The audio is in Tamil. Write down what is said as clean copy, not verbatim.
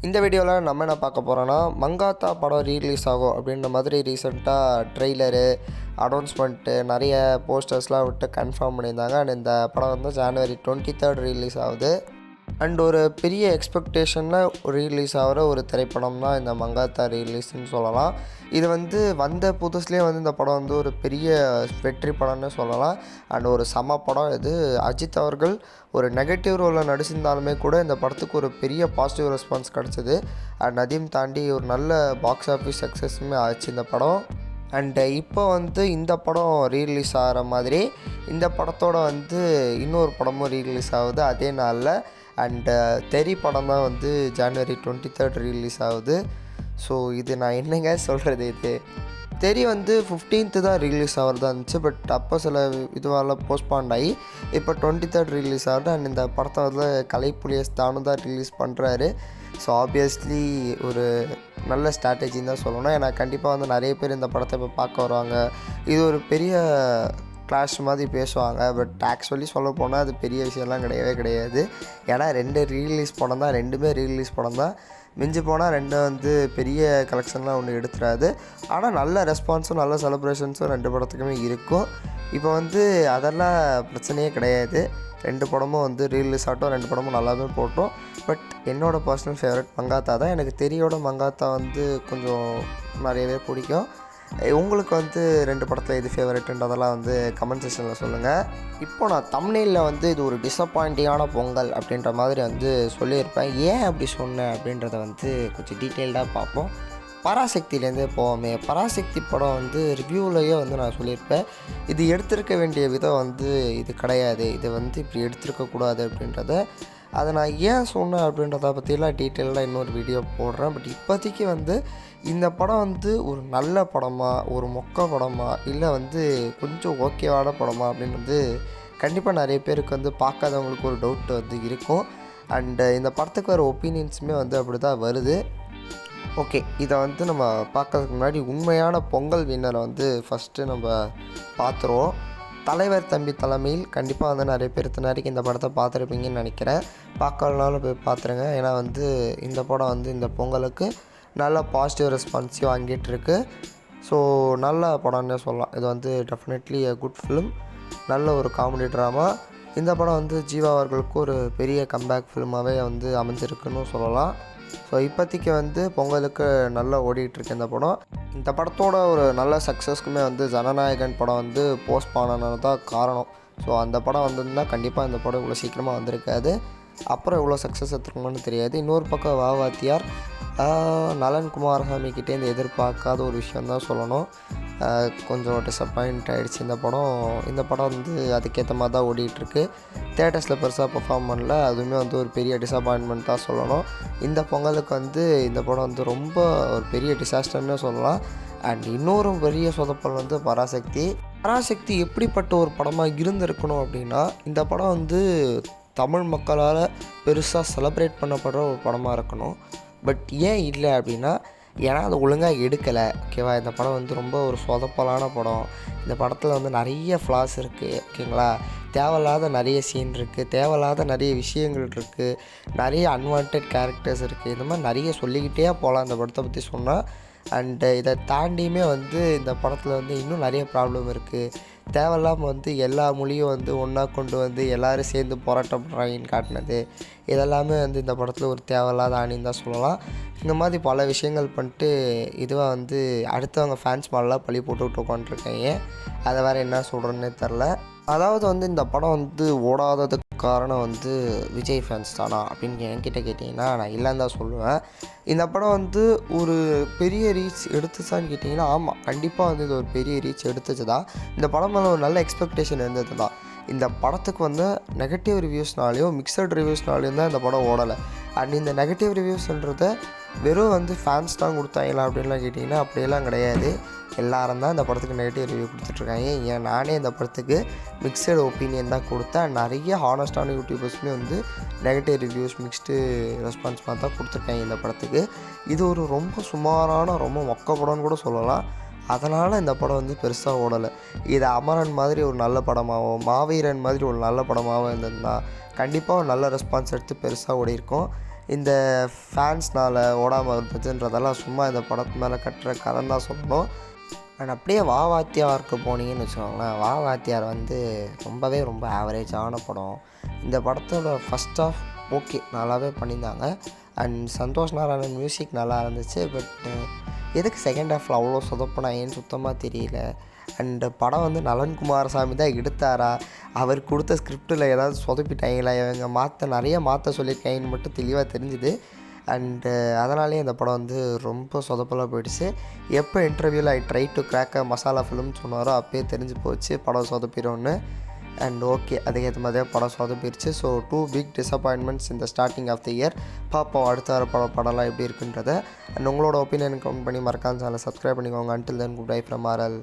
இந்த வீடியோவில் நம்ம என்ன பார்க்க போகிறோன்னா மங்காத்தா படம் ரீலீஸ் ஆகும் அப்படின்ற மாதிரி ரீசெண்டாக ட்ரெய்லரு அனௌன்ஸ்மெண்ட்டு நிறைய போஸ்டர்ஸ்லாம் விட்டு கன்ஃபார்ம் பண்ணியிருந்தாங்க. அண்ட் இந்த படம் வந்து January 23 ரிலீஸ் ஆகுது. அண்ட் ஒரு பெரிய எக்ஸ்பெக்டேஷனில் ரிலீஸ் ஆகிற ஒரு திரைப்படம் தான் இந்த மங்காத்தா ரிலீஸ்ன்னு சொல்லலாம். இது வந்து வந்த புதுசுலேயே வந்து இந்த படம் வந்து ஒரு பெரிய வெற்றி படம்னு சொல்லலாம். அண்ட் ஒரு செம படம். இது அஜித் அவர்கள் ஒரு நெகட்டிவ் ரோலில் நடிச்சிருந்தாலுமே கூட இந்த படத்துக்கு ஒரு பெரிய பாசிட்டிவ் ரெஸ்பான்ஸ் கிடச்சிது. அண்ட் அதையும் தாண்டி ஒரு நல்ல பாக்ஸ் ஆஃபீஸ் சக்ஸஸுமே ஆச்சு இந்த படம். அண்டு இப்போ வந்து இந்த படம் ரீலீஸ் ஆகிற மாதிரி இந்த படத்தோட வந்து இன்னொரு படமும் ரீலீஸ் ஆகுது அதே நாளில். அண்டு தெரி படம் தான் வந்து January 23 ரிலீஸ் ஆகுது. ஸோ இது நான் என்னங்க சொல்கிறது, இது தெரி வந்து 15th தான் ரிலீஸ் ஆகிறதா இருந்துச்சு. பட் அப்போ சில இதுவால் போஸ்ட்பாண்ட் ஆகி இப்போ 23 ரிலீஸ் ஆகுது. அண்ட் இந்த படத்தை வந்து கலைப்புலியஸ் தானும் தான் ரிலீஸ் பண்ணுறாரு. ஸோ ஆப்வியஸ்லி ஒரு நல்ல ஸ்ட்ராட்டஜின்னு தான் சொல்லணும். ஏன்னா கண்டிப்பாக வந்து நிறைய பேர் இந்த படத்தை இப்போ பார்க்க வருவாங்க. இது ஒரு பெரிய கிளாஷ் மாதிரி பேசுவாங்க. பட் ஆக்சுவலி சொல்ல போனால் அது பெரிய விஷயம்லாம் கிடையவே கிடையாது. ஏன்னா ரெண்டுமே ரீலீஸ் படம் தான். மிஞ்சி போனால் ரெண்டும் வந்து பெரிய கலெக்ஷன்லாம் ஒன்று எடுத்துடாது. ஆனால் நல்ல ரெஸ்பான்ஸும் நல்ல செலிப்ரேஷன்ஸும் ரெண்டு படத்துக்குமே இருக்கும். இப்போ வந்து அதெல்லாம் பிரச்சனையே கிடையாது. ரெண்டு படமும் வந்து ரீலீஸ் ஆகட்டும், ரெண்டு படமும் நல்லாவே போட்டோம். பட் என்னோடய பர்சனல் ஃபேவரட் மங்காத்தா தான். எனக்கு தெரியோட மங்காத்தா வந்து கொஞ்சம் நிறையவே பிடிக்கும். உங்களுக்கு வந்து ரெண்டு படத்தில் எது ஃபேவரெட்டுன்றதெல்லாம் வந்து கமெண்ட் செக்ஷனில் சொல்லுங்கள். இப்போ நான் தம்ப்நெயிலில் வந்து இது ஒரு டிஸப்பாயிண்டிங்கான பொங்கல் அப்படின்ற மாதிரி வந்து சொல்லியிருப்பேன். ஏன் அப்படி சொன்னேன் அப்படின்றத வந்து கொஞ்சம் டீட்டெயில்டாக பார்ப்போம். பராசக்தியிலேருந்தே போவோமே. பராசக்தி படம் வந்து ரிவ்யூவிலேயே வந்து நான் சொல்லியிருப்பேன், இது எடுத்திருக்க வேண்டிய விதம் வந்து இது கிடையாது, இது வந்து இப்படி எடுத்திருக்கக்கூடாது அப்படின்றத. அதை நான் ஏன் சொன்னேன் அப்படின்றத பற்றிலாம் டீட்டெயிலாக இன்னொரு வீடியோ போடுறேன். பட் இப்போதைக்கு வந்து இந்த படம் வந்து ஒரு நல்ல படமா, ஒரு மொக்க படமா, இல்லை வந்து கொஞ்சம் ஓகேவான படமா அப்படின்னு வந்து கண்டிப்பாக நிறைய பேருக்கு வந்து பார்க்காதவங்களுக்கு ஒரு டவுட் வந்து இருக்கும். அண்டு இந்த படத்துக்கு வர ஒப்பீனியன்ஸுமே வந்து அப்படி தான் வருது. ஓகே, இதை வந்து நம்ம பார்க்கறதுக்கு முன்னாடி உண்மையான பொங்கல் வின்னரை வந்து ஃபஸ்ட்டு நம்ம பார்த்துருவோம். தலைவர் தம்பி தலைமையில் கண்டிப்பாக வந்து நிறைய பேர் இத்தனாரிக்கு இந்த படத்தை பார்த்துருப்பீங்கன்னு நினைக்கிறேன். பார்க்கலனாலும் போய் பார்த்துருங்க. ஏன்னா வந்து இந்த படம் வந்து இந்த பொங்கலுக்கு நல்ல பாசிட்டிவ் ரெஸ்பான்ஸையும் வாங்கிட்டுருக்கு. ஸோ நல்ல படம்னே சொல்லலாம். இது வந்து டெஃபினெட்லி a குட் ஃபிலிம். நல்ல ஒரு காமெடி ட்ராமா. இந்த படம் வந்து ஜீவா அவர்களுக்கு ஒரு பெரிய கம்பேக் ஃபிலிமாகவே வந்து அமைஞ்சிருக்குன்னு சொல்லலாம். ஸோ இப்போதைக்கு வந்து பொங்கலுக்கு நல்லா ஓடிட்டுருக்கு இந்த படம். இந்த படத்தோட ஒரு நல்ல சக்ஸஸ்க்குமே வந்து ஜனநாயகன் படம் வந்து போஸ்ட்பான் ஆனது தான் காரணம். ஸோ அந்த படம் வந்திருந்தால் கண்டிப்பாக இந்த படம் இவ்வளோ சீக்கிரமாக வந்திருக்காது. அப்புறம் இவ்வளோ சக்ஸஸ் எடுத்துருக்கணும்னு தெரியாது. இன்னொரு பக்கம் வாத்தியார் நலன் குமாரசாமி கிட்டேருந்து எதிர்பார்க்காத ஒரு விஷயந்தான் சொல்லணும். கொஞ்சம் டிசப்பாயிண்ட் ஆகிடுச்சு இந்த படம். இந்த படம் வந்து அதுக்கேற்ற மாதிரி தான் ஓடிட்டுருக்கு. தேட்டர்ஸில் பெருசாக பெர்ஃபார்ம் பண்ணல. அதுவுமே வந்து ஒரு பெரிய டிசப்பாயின்மெண்ட் தான் சொல்லணும். இந்த பொங்கலுக்கு வந்து இந்த படம் வந்து ரொம்ப ஒரு பெரிய டிசாஸ்டர்னே சொல்லலாம். அண்ட் இன்னொரு பெரிய சொதப்பல் வந்து பராசக்தி எப்படிப்பட்ட ஒரு படமாக இருந்திருக்கணும் அப்படின்னா, இந்த படம் வந்து தமிழ் மக்களால் பெருசாக செலிப்ரேட் பண்ணப்படுற ஒரு படமாக இருக்கணும். பட் ஏன் இல்லை அப்படின்னா, ஏன்னா அது ஒழுங்காக எடுக்கலை. ஓகேவா, இந்த படம் வந்து ரொம்ப ஒரு சொதப்பலான படம். இந்த படத்தில் வந்து நிறைய ஃப்ளாஸ் இருக்குது. ஓகேங்களா, தேவையில்லாத நிறைய சீன் இருக்குது, தேவையில்லாத நிறைய விஷயங்கள் இருக்குது, நிறைய அன்வான்ட் கேரக்டர்ஸ் இருக்குது. இந்த மாதிரி நிறைய சொல்லிக்கிட்டே போகலாம் இந்த படத்தை பற்றி சொன்னால். அண்டு இதை தாண்டியுமே வந்து இந்த படத்தில் வந்து இன்னும் நிறைய ப்ராப்ளம் இருக்குது. தேவையில்லாமல் வந்து எல்லா மொழியும் வந்து ஒன்றா கொண்டு வந்து எல்லோரும் சேர்ந்து போராட்டம் பண்ணுறாங்கன்னு காட்டினது, இதெல்லாமே வந்து இந்த படத்தில் ஒரு தேவையில்லாத ஆணின்னு தான் சொல்லலாம். இந்த மாதிரி பல விஷயங்கள் பண்ணிட்டு இதுவாக வந்து அடுத்தவங்க ஃபேன்ஸ் மேலாம் பழி போட்டுக்கிட்டு உட்காந்துருக்காங்க. அதை வேறு என்ன சொல்கிறேன்னே தெரில. அதாவது வந்து இந்த படம் வந்து ஓடாததுக்கு காரணம் வந்து விஜய் ஃபேன்ஸ் தானா அப்படின்னு என்கிட்ட கேட்டிங்கன்னா நான் இல்லைன்னு தான் சொல்லுவேன். இந்த படம் வந்து ஒரு பெரிய ரீச் எடுத்துச்சான்னு கேட்டிங்கன்னா ஆமாம், கண்டிப்பாக வந்து இது ஒரு பெரிய ரீச் எடுத்துச்சு தான். இந்த படம் மேலே ஒரு நல்ல எக்ஸ்பெக்டேஷன் இருந்தது தான். இந்த படத்துக்கு வந்து நெகட்டிவ் ரிவ்யூஸ்னாலேயும் மிக்சட் ரிவ்யூஸ்னாலேயும் தான் இந்த படம் ஓடலை. அண்ட் இந்த நெகட்டிவ் ரிவ்யூஸ்ன்றத வெறும் வந்து ஃபேன்ஸ் தான் கொடுத்தாங்களா அப்படின்லாம் கேட்டிங்கன்னா அப்படியெல்லாம் கிடையாது. எல்லாரும் தான் இந்த படத்துக்கு நெகட்டிவ் ரிவ்யூ கொடுத்துட்ருக்காங்க. ஏன் நானே இந்த படத்துக்கு மிக்சடு ஒப்பீனியன் தான் கொடுத்தேன். நிறைய ஹானஸ்டான யூடியூபர்ஸுமே வந்து நெகட்டிவ் ரிவ்யூஸ் மிக்ஸ்டு ரெஸ்பான்ஸ் மாதிரி தான் கொடுத்துருக்காங்க இந்த படத்துக்கு. இது ஒரு ரொம்ப சுமாரான ரொம்ப மொக்க படம்னு கூட சொல்லலாம். அதனால் இந்த படம் வந்து பெருசாக ஓடலை. இது அமரன் மாதிரி ஒரு நல்ல படமாகவும், மாவீரன் மாதிரி ஒரு நல்ல படமாகவும் இருந்திருந்தால் கண்டிப்பாக ஒரு நல்ல ரெஸ்பான்ஸ் எடுத்து பெருசாக ஓடிருக்கும். இந்த ஃபேன்ஸ்னால் ஓடாமல் இருந்துச்சுன்றதெல்லாம் சும்மா இந்த படத்து மேலே கட்டுற கதைன்னு தான் சொல்லணும். அண்ட் அப்படியே வா வாத்தியாருக்கு போனீங்கன்னு வச்சுக்கோங்களேன், வா வாத்தியார் வந்து ரொம்ப ஆவரேஜான படம். இந்த படத்தோட ஃபஸ்ட் ஆஃப் ஓகே நல்லாவே பண்ணியிருந்தாங்க. அண்ட் சந்தோஷ் நாராயணன் மியூசிக் நல்லா இருந்துச்சு. பட் எதுக்கு செகண்ட் ஹாஃபில் அவ்வளோ சொதப்பினாங்கன்னு சுத்தமாக தெரியல. அண்டு படம் வந்து நலன் குமாரசாமி தான் எடுத்தாரா, அவர் கொடுத்த ஸ்கிரிப்டில் ஏதாவது சொதப்பிட்டாங்களா, இவங்க நிறைய மாற்ற சொல்லியிருக்காங்கன்னு மட்டும் தெளிவாக தெரிஞ்சுது. அண்டு அதனாலேயே அந்த படம் வந்து ரொம்ப சொதப்பலாக போயிடுச்சு. எப்போ இன்டர்வியூவில் ஐ ட்ரை டு கிராக் அ மசாலா ஃபிலிம்னு சொன்னாரோ அப்போயே தெரிஞ்சு போச்சு படம் சொதப்பிடும்னு. அண்ட் ஓகே அதுக்கேற்ற மாதிரியே படம் சொதப்பிடுச்சு. ஸோ 2 பிக் டிசப்பாயின்மெண்ட்ஸ் இந்த ஸ்டார்டிங் ஆஃப் த இயர். பார்ப்போம் அடுத்த வர படம்லாம் எப்படி இருக்குன்றதை. அண்ட் உங்களோட ஒப்பீனியன் கமெண்ட் பண்ணி மறக்காம சேனலை சப்ஸ்கிரைப் பண்ணிக்கோங்க. Until then good bye from RL.